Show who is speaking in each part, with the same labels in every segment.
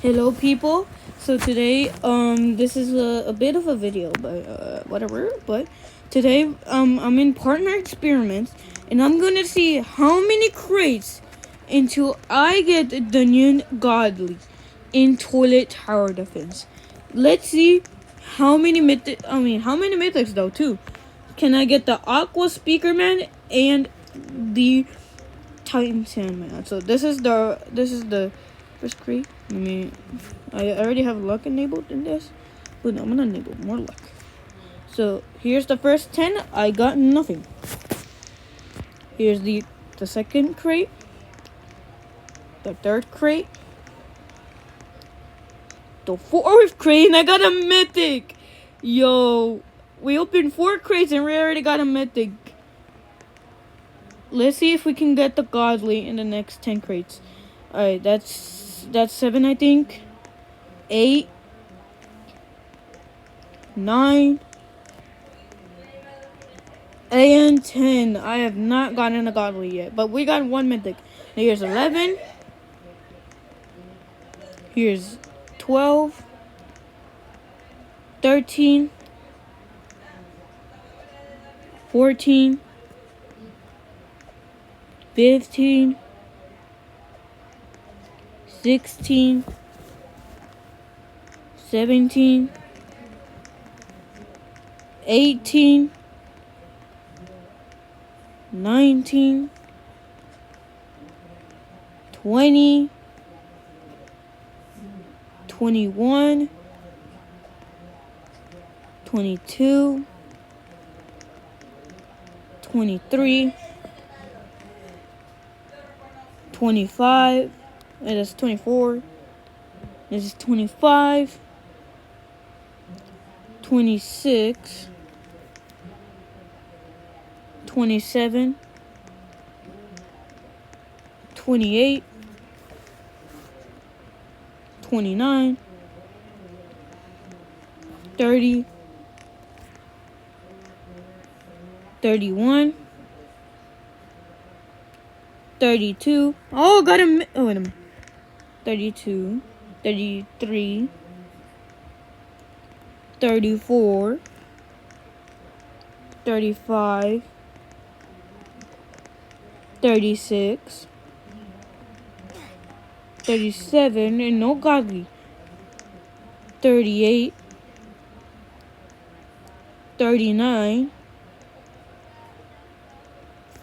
Speaker 1: Hello, people. So today, this is a bit of a video, but whatever. But today, I'm in partner experiments, and I'm gonna see how many crates until I get the new godly in toilet tower defense. Let's see how many how many mythics though too. Can I get the Aqua Speaker Man and the Titan Sandman? So this is the first crate. I already have luck enabled in this, but I'm gonna enable more luck. So here's the first 10. I got nothing. Here's the second crate, the third crate, the fourth crate, and I got a mythic. Yo, we opened 4 crates and we already got a mythic. Let's see if we can get the godly in the next 10 crates. Alright, that's 7, I think. 8, 9, and 10. I have not gotten a godly yet, but we got 1 mythic. Here's 11. Here's 12. 13. 14. 15. 16. 17. 18. 19, 20, 21, 22, 23, 25, and that's 24, this is 25, 26, 27, 28, 29, 30, 31, 32. Oh, got a wait a minute. 32, 33, 34, 35, 36, 37, and no godly. 38, 39,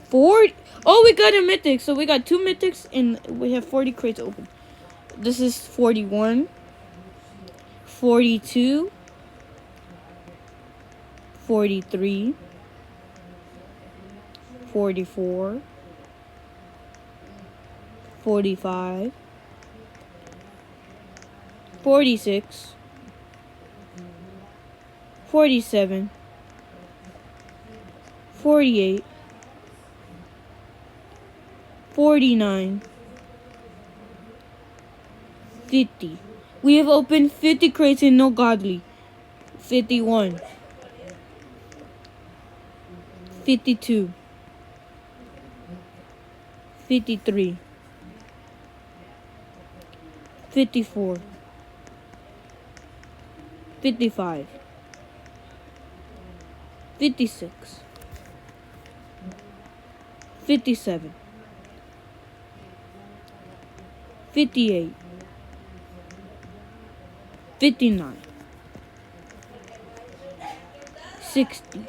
Speaker 1: 40. Oh, we got a mythic. So we got 2 mythics and we have 40 crates open. This is 41, 42, 43, 44, 45, 46, 47, 48, 49, 50. We have opened 50 crates and no godly. 51, 52, 53, 54, 55, 56, 57, 58, 59, 60,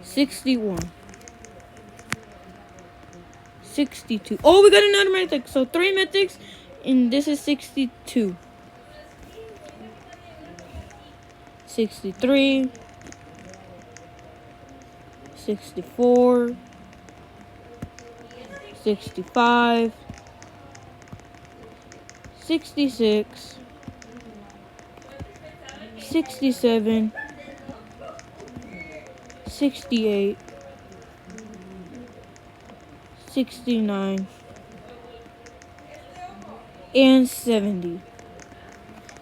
Speaker 1: 61, 62. Oh, we got another mythic. So 3 mythics, and this is 62. 63, 64, 65, 66, 67, 68, 69, and 70.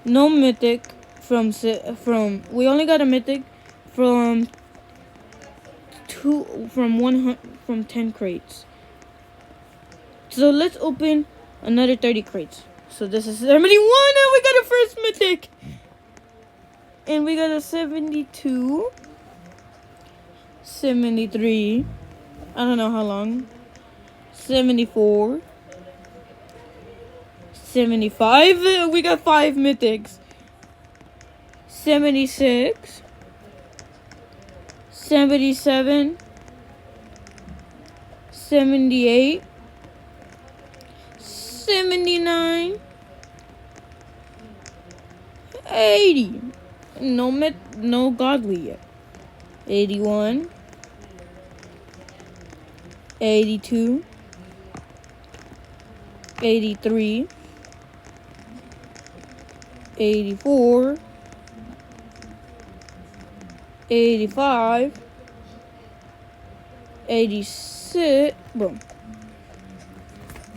Speaker 1: No mythic from we only got a mythic from 10 crates. So let's open another 30 crates. So this is 71, and we got a first mythic. And we got a 72, 73. I don't know how long. 74, 75. We got 5 mythics. 76, 77, 78, 79, 80. No godly yet. 81, 82, 83, 84, 85, 86, boom.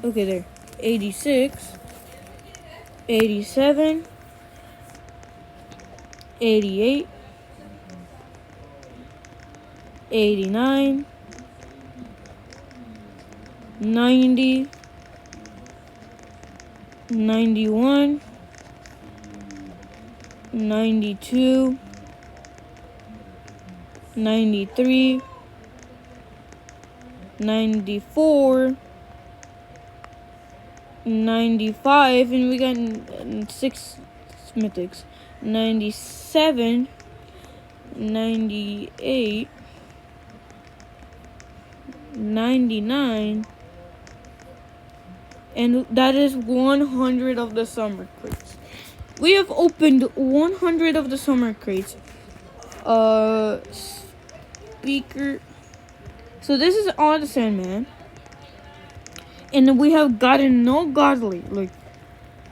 Speaker 1: Okay, there. 86, 87, 88, 89, 90, 91, 92, 93, 94, 95, and we got 6 mythics. 97, 98, 99, and that is 100 of the summer crates. We have opened 100 of the summer crates. Speaker. So this is on the Sandman. And we have gotten no godly. Like,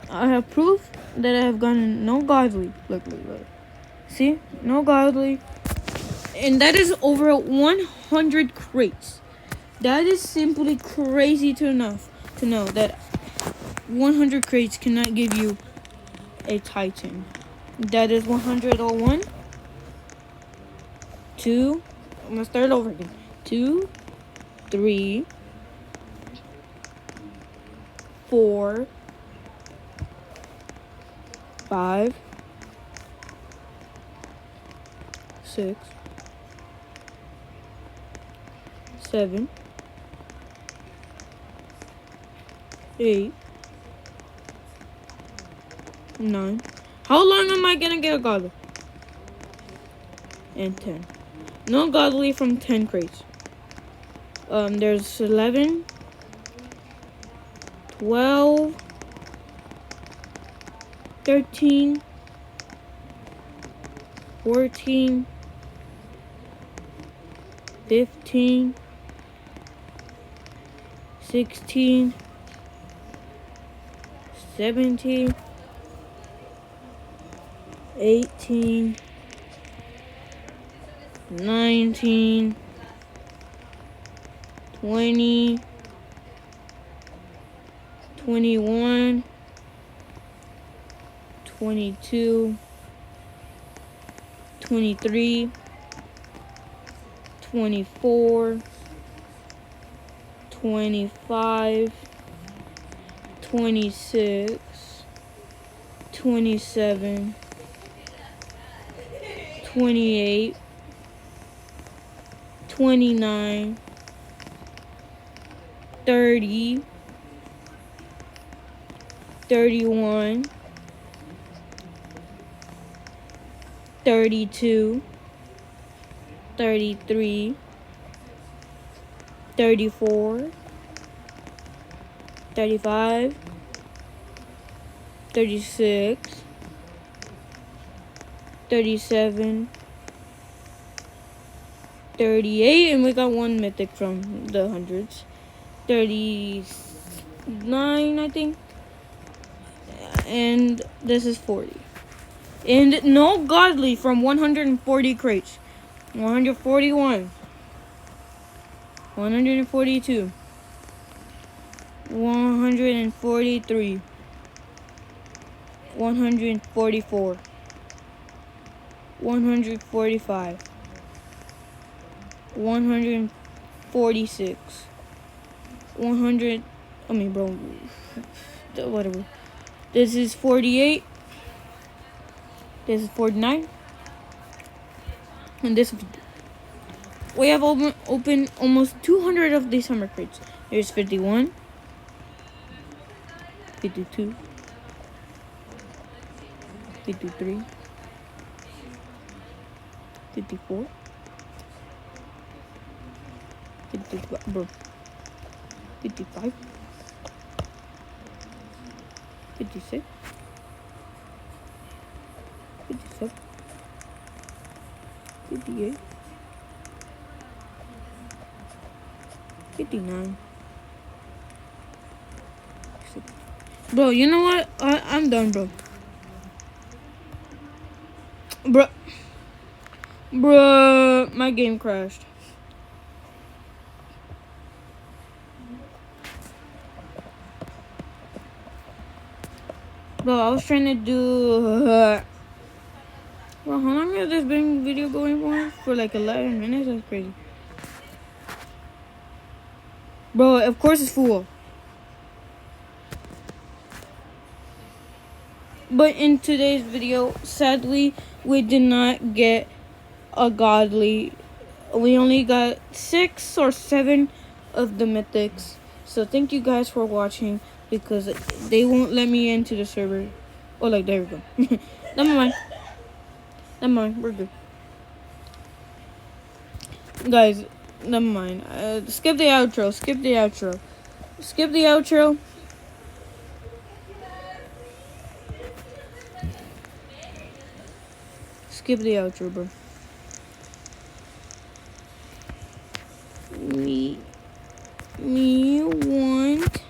Speaker 1: I have proof that I have gotten no godly. Look. See? No godly. And that is over 100 crates. That is simply crazy to know that 100 crates cannot give you a Titan. That is 101. 2. I'm gonna start over again. 2, 3, 4, 5, 6, 7, 8, 9. How long am I gonna get a godly? And 10. No godly from 10 crates. There's 11, 12, 13, 14, 15, 16, 17, 18, 19, 20, 21, 22, 23, 24, 25, 26, 27, 28, 29, 30, 31, 32, 33, 34, 35, 36, 37, 38, and we got one mythic from the hundreds. 39, I think. And this is 40. And no godly from 140 crates. 141. 142. 143. 144. 145. 146. 100. I mean, bro, whatever. This is 48. This is 49. And this, we have opened almost 200 of these summer crates. Here's 51, 52, 53, 54, 55, bro, 55, 56, 57, 58, 59. Bro, you know what? I'm done, bro. Bro, my game crashed. Bro, I was trying to do... Bro, how long has this been video going for? For like 11 minutes? That's crazy. Bro, of course it's full. But in today's video, sadly, we did not get a godly. We only got 6 or 7 of the mythics. So thank you guys for watching, because they won't let me into the server. Oh, like, there we go. Never mind. Never mind, we're good. Guys, never mind. Skip the outro. Skip the outro. Skip the outro. Skip the outro, bro. Me want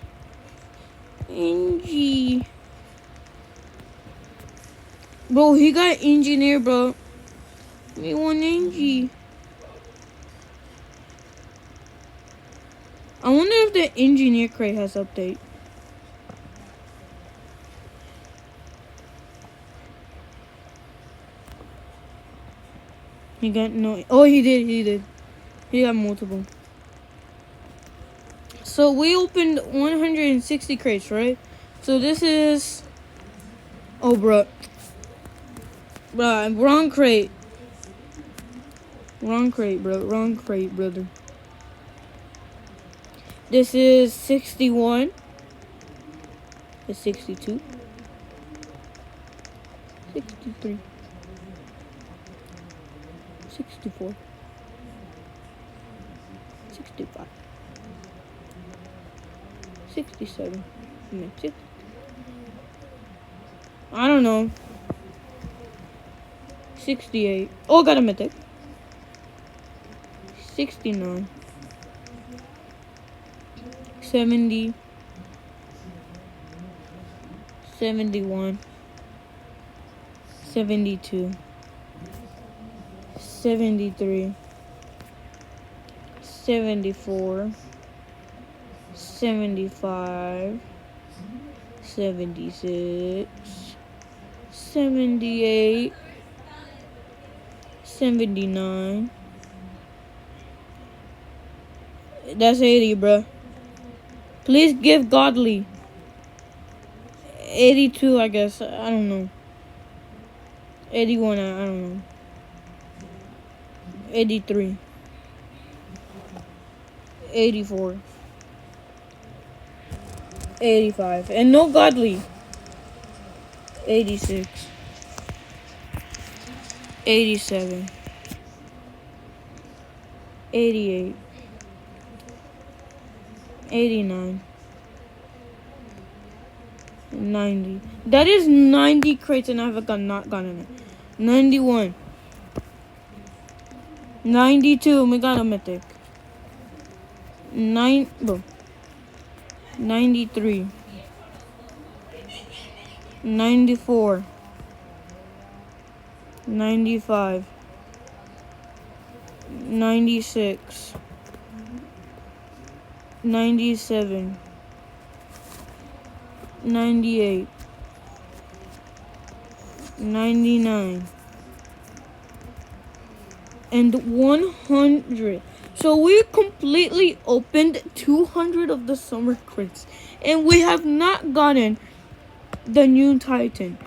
Speaker 1: NG. Bro, he got engineer, bro. Me want NG. I wonder if the engineer crate has update. He got no. Oh, he did. He did. He got multiple. So we opened 160 crates, right? So this is. Oh, bro. Bruh, wrong crate. Wrong crate, bro. Wrong crate, brother. This is 61. It's 62. 63. 64. 65. 67. I don't know. 68. Oh, got a mythic. 69. 70. 71. 72. 73. 74. 75. 76. 78. 79. That's 80, bro. Please give godly. 82, I guess. I don't know. 81, I don't know. 83. 84. 85. And no godly. 86. 87. 88. 89. 90. That is 90 crates and I've not gotten it. 91. 92. We got a mythic. 93. 94. 95. 96. 97. 98. 99. And 100. So we completely opened 200 of the summer crates, and we have not gotten the new Titan.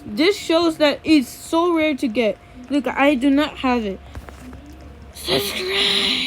Speaker 1: This shows that it's so rare to get. Look, I do not have it. Subscribe.